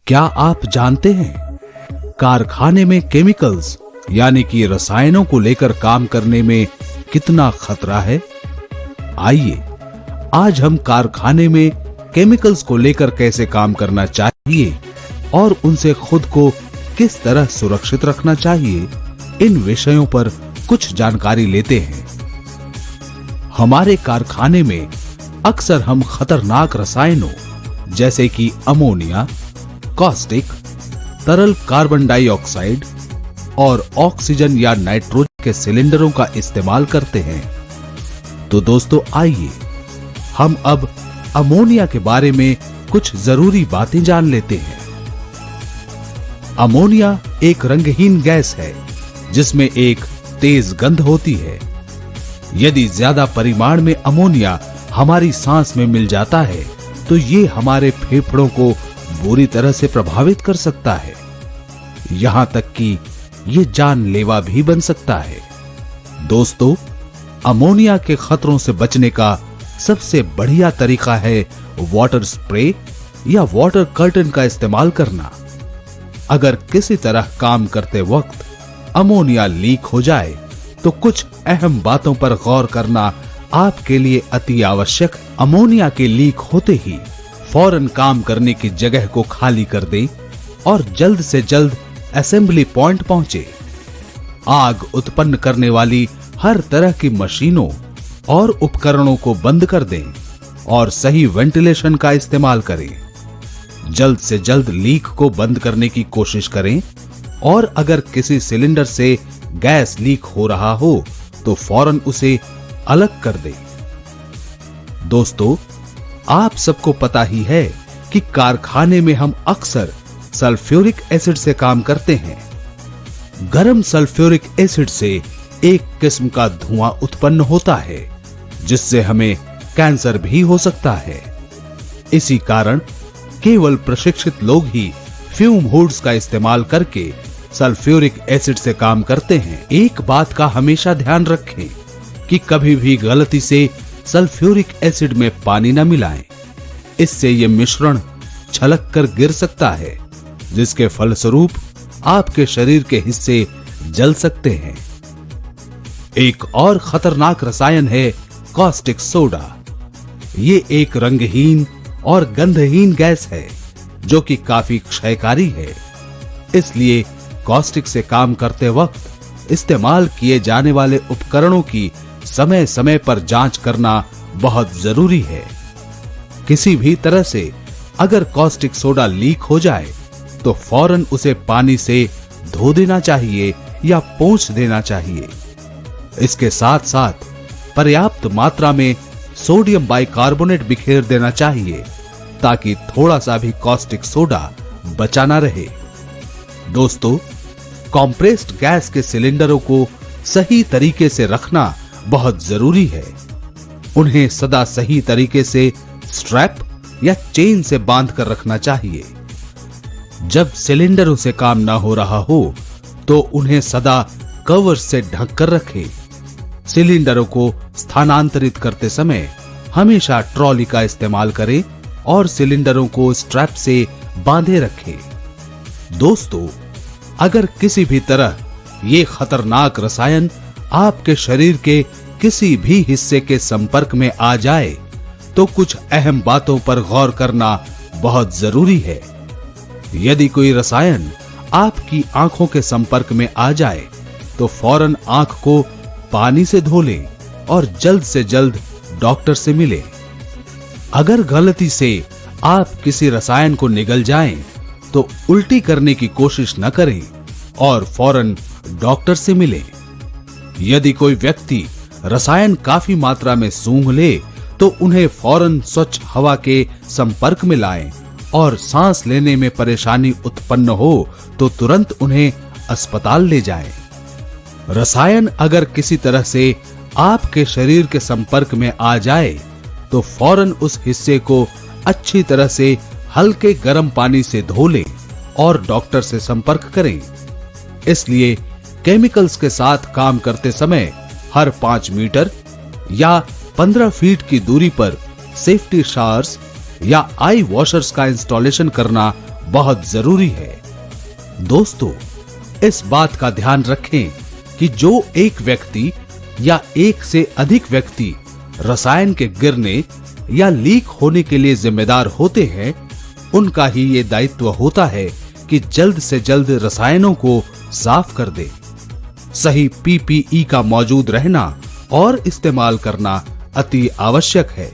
क्या आप जानते हैं कारखाने में केमिकल्स यानी कि रसायनों को लेकर काम करने में कितना खतरा है? आइए आज हम कारखाने में केमिकल्स को लेकर कैसे काम करना चाहिए और उनसे खुद को किस तरह सुरक्षित रखना चाहिए, इन विषयों पर कुछ जानकारी लेते हैं। हमारे कारखाने में अक्सर हम खतरनाक रसायनों जैसे कि अमोनिया, कॉस्टिक, तरल कार्बन डाइऑक्साइड और ऑक्सीजन या नाइट्रोजन के सिलेंडरों का इस्तेमाल करते हैं। तो दोस्तों आइए हम अब अमोनिया के बारे में कुछ जरूरी बातें जान लेते हैं। अमोनिया एक रंगहीन गैस है जिसमें एक तेज गंध होती है। यदि ज्यादा परिमाण में अमोनिया हमारी सांस में मिल जाता है तो ये हमारे फेफड़ों को बुरी तरह से प्रभावित कर सकता है, यहां तक कि ये जानलेवा भी बन सकता है। दोस्तों, अमोनिया के खतरों से बचने का सबसे बढ़िया तरीका है वाटर स्प्रे या वाटर कर्टन का इस्तेमाल करना। अगर किसी तरह काम करते वक्त अमोनिया लीक हो जाए तो कुछ अहम बातों पर गौर करना आपके लिए अति आवश्यक। अमोनिया के लीक होते ही फौरन काम करने की जगह को खाली कर दें और जल्द से जल्द असेंबली पॉइंट पहुंचे। आग उत्पन्न करने वाली हर तरह की मशीनों और उपकरणों को बंद कर दें और सही वेंटिलेशन का इस्तेमाल करें। जल्द से जल्द लीक को बंद करने की कोशिश करें और अगर किसी सिलेंडर से गैस लीक हो रहा हो तो फौरन उसे अलग कर दें। दोस्तों, आप सबको पता ही है कि कारखाने में हम अक्सर सल्फ्यूरिक एसिड से काम करते हैं। गर्म सल्फ्यूरिक एसिड से एक किस्म का धुआं उत्पन्न होता है जिससे हमें कैंसर भी हो सकता है। इसी कारण केवल प्रशिक्षित लोग ही फ्यूम हुड्स का इस्तेमाल करके सल्फ्यूरिक एसिड से काम करते हैं। एक बात का हमेशा ध्यान रखें कि कभी भी गलती से सल्फ्यूरिक एसिड में पानी न मिलाएं। इससे यह मिश्रण छलक कर गिर सकता है जिसके फलस्वरूप आपके शरीर के हिस्से जल सकते हैं। एक और खतरनाक रसायन है कॉस्टिक सोडा। ये एक रंगहीन और गंधहीन गैस है जो कि काफी क्षयकारी है। इसलिए कॉस्टिक से काम करते वक्त इस्तेमाल किए जाने वाले उपकरणों की समय समय पर जांच करना बहुत जरूरी है। किसी भी तरह से अगर कॉस्टिक सोडा लीक हो जाए तो फौरन उसे पानी से धो देना चाहिए या पोंछ देना चाहिए। इसके साथ साथ पर्याप्त मात्रा में सोडियम बाइकार्बोनेट बिखेर देना चाहिए ताकि थोड़ा सा भी कॉस्टिक सोडा बचा ना रहे। दोस्तों, कॉम्प्रेस्ड गैस के सिलेंडरों को सही तरीके से रखना बहुत जरूरी है। उन्हें सदा सही तरीके से स्ट्रैप या चेन से बांध कर रखना चाहिए। जब सिलेंडरों से काम ना हो रहा हो तो उन्हें सदा कवर से ढक कर रखें। सिलेंडरों को स्थानांतरित करते समय हमेशा ट्रॉली का इस्तेमाल करें और सिलेंडरों को स्ट्रैप से बांधे रखें। दोस्तों, अगर किसी भी तरह ये खतरनाक रसायन आपके शरीर के किसी भी हिस्से के संपर्क में आ जाए तो कुछ अहम बातों पर गौर करना बहुत जरूरी है। यदि कोई रसायन आपकी आंखों के संपर्क में आ जाए तो फौरन आंख को पानी से धो लें और जल्द से जल्द डॉक्टर से मिलें। अगर गलती से आप किसी रसायन को निगल जाएं तो उल्टी करने की कोशिश न करें और फौरन डॉक्टर से मिलें। यदि कोई व्यक्ति रसायन काफी मात्रा में सूंघ ले तो उन्हें फौरन स्वच्छ हवा के संपर्क में लाएं और सांस लेने में परेशानी उत्पन्न हो तो तुरंत उन्हें अस्पताल ले जाएं। रसायन अगर किसी तरह से आपके शरीर के संपर्क में आ जाए तो फौरन उस हिस्से को अच्छी तरह से हल्के गर्म पानी से धो लें और डॉक्टर से संपर्क करें। इसलिए केमिकल्स के साथ काम करते समय हर 5 मीटर या 15 फीट की दूरी पर सेफ्टी शावर्स या आई वॉशर्स का इंस्टॉलेशन करना बहुत जरूरी है। दोस्तों, इस बात का ध्यान रखें कि जो एक व्यक्ति या एक से अधिक व्यक्ति रसायन के गिरने या लीक होने के लिए जिम्मेदार होते हैं, उनका ही ये दायित्व होता है कि जल्द से जल्द रसायनों को साफ कर दे। सही पीपीई का मौजूद रहना और इस्तेमाल करना अति आवश्यक है।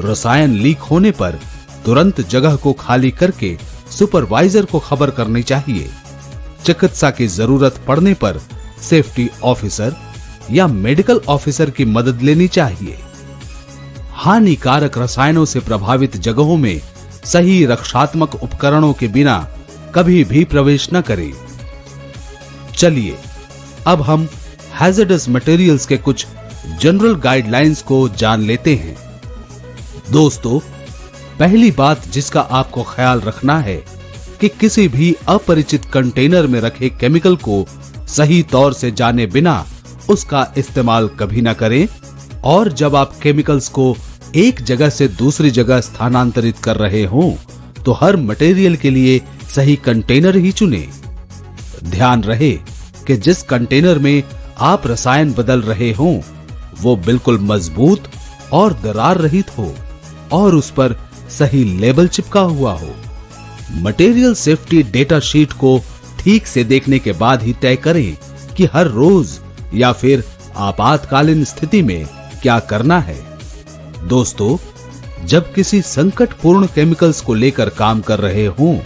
रसायन लीक होने पर तुरंत जगह को खाली करके सुपरवाइजर को खबर करनी चाहिए। चिकित्सा की जरूरत पड़ने पर सेफ्टी ऑफिसर या मेडिकल ऑफिसर की मदद लेनी चाहिए। हानिकारक रसायनों से प्रभावित जगहों में सही रक्षात्मक उपकरणों के बिना कभी भी प्रवेश न करें। चलिए अब हम हैजर्डस मटेरियल्स के कुछ जनरल गाइडलाइंस को जान लेते हैं। दोस्तों, पहली बात जिसका आपको ख्याल रखना है कि किसी भी अपरिचित कंटेनर में रखे केमिकल को सही तौर से जाने बिना उसका इस्तेमाल कभी ना करें, और जब आप केमिकल्स को एक जगह से दूसरी जगह स्थानांतरित कर रहे हों तो हर मटेरियल के लिए सही कंटेनर ही चुनें। ध्यान रहे कि जिस कंटेनर में आप रसायन बदल रहे हों वो बिल्कुल मजबूत और दरार रहित हो और उस पर सही लेबल चिपका हुआ हो। मटेरियल सेफ्टी डेटा शीट को ठीक से देखने के बाद ही तय करें कि हर रोज या फिर आपातकालीन स्थिति में क्या करना है। दोस्तों, जब किसी संकटपूर्ण केमिकल्स को लेकर काम कर रहे हों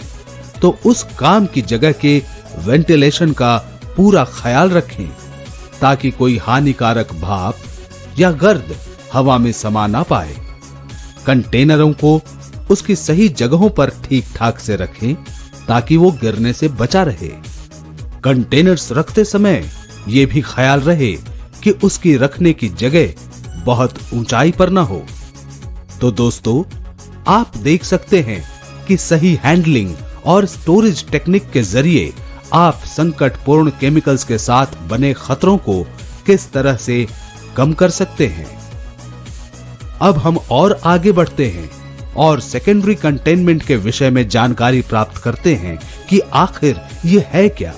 तो उस काम की जगह के वेंटिलेशन का पूरा ख्याल रखें ताकि कोई हानिकारक भाप या गर्द हवा में समा ना पाए। कंटेनरों को उसकी सही जगहों पर ठीक ठाक से रखें ताकि वो गिरने से बचा रहे। कंटेनर्स रखते समय ये भी ख्याल रहे कि उसकी रखने की जगह बहुत ऊंचाई पर ना हो। तो दोस्तों, आप देख सकते हैं कि सही हैंडलिंग और स्टोरेज टेक्निक के जरिए आप संकटपूर्ण केमिकल्स के साथ बने खतरों को किस तरह से कम कर सकते हैं। अब हम और आगे बढ़ते हैं और सेकेंडरी कंटेनमेंट के विषय में जानकारी प्राप्त करते हैं कि आखिर ये है क्या।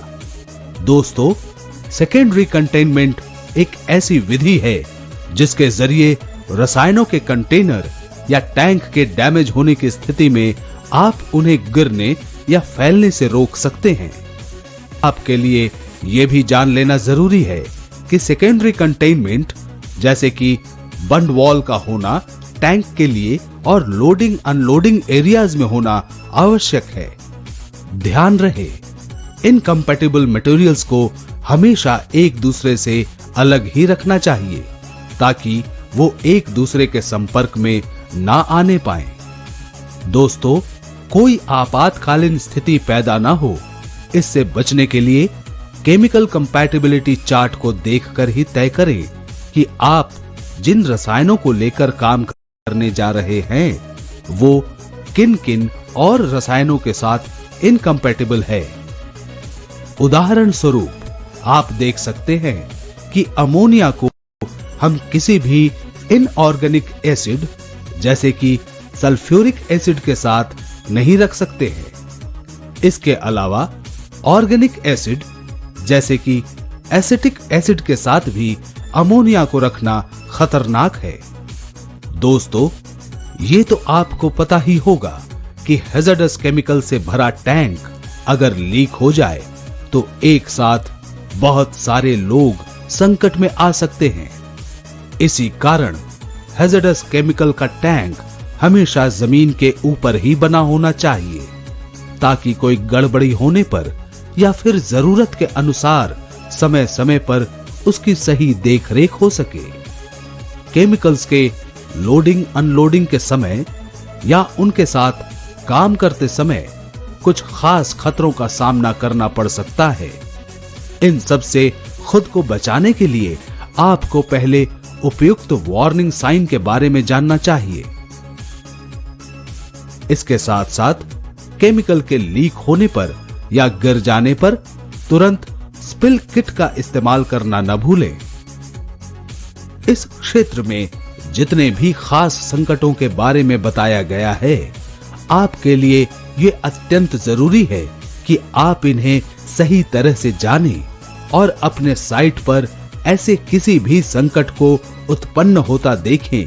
दोस्तों, सेकेंडरी कंटेनमेंट एक ऐसी विधि है जिसके जरिए रसायनों के कंटेनर या टैंक के डैमेज होने की स्थिति में आप उन्हें गिरने या फैलने से रोक सकते हैं। आपके लिए यह भी जान लेना जरूरी है कि सेकेंडरी कंटेनमेंट जैसे कि बंद वॉल का होना टैंक के लिए और लोडिंग अनलोडिंग एरियाज में होना आवश्यक है। ध्यान रहे, इनकम्पैटिबल मटेरियल्स को हमेशा एक दूसरे से अलग ही रखना चाहिए ताकि वो एक दूसरे के संपर्क में ना आने पाए। दोस्तों, कोई आपातकालीन स्थिति पैदा ना हो, इससे बचने के लिए केमिकल कंपैटिबिलिटी चार्ट को देखकर ही तय करें कि आप जिन रसायनों को लेकर काम करने जा रहे हैं वो किन किन और रसायनों के साथ इनकम्पैटिबल है। उदाहरण स्वरूप आप देख सकते हैं कि अमोनिया को हम किसी भी इनऑर्गेनिक एसिड जैसे कि सल्फ्यूरिक एसिड के साथ नहीं रख सकते हैं। इसके अलावा ऑर्गेनिक एसिड जैसे कि एसिटिक एसिड के साथ भी अमोनिया को रखना खतरनाक है। दोस्तों, ये तो आपको पता ही होगा कि हैजर्डस केमिकल से भरा टैंक अगर लीक हो जाए तो एक साथ बहुत सारे लोग संकट में आ सकते हैं। इसी कारण हैजर्डस केमिकल का टैंक हमेशा जमीन के ऊपर ही बना होना चाहिए ताकि कोई गड़बड़ी होने पर या फिर जरूरत के अनुसार समय समय पर उसकी सही देखरेख हो सके। केमिकल्स के लोडिंग अनलोडिंग के समय या उनके साथ काम करते समय कुछ खास खतरों का सामना करना पड़ सकता है। इन सब से खुद को बचाने के लिए आपको पहले उपयुक्त वार्निंग साइन के बारे में जानना चाहिए। इसके साथ साथ केमिकल के लीक होने पर या गिर जाने पर तुरंत स्पिल किट का इस्तेमाल करना न भूलें। इस क्षेत्र में जितने भी खास संकटों के बारे में बताया गया है, आपके लिए ये अत्यंत जरूरी है कि आप इन्हें सही तरह से जानें और अपने साइट पर ऐसे किसी भी संकट को उत्पन्न होता देखें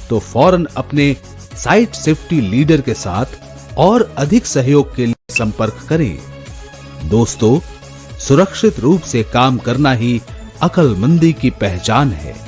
तो फौरन अपने साइट सेफ्टी लीडर के साथ और अधिक सहयोग के लिए संपर्क करें। दोस्तों, सुरक्षित रूप से काम करना ही अक्लमंदी की पहचान है।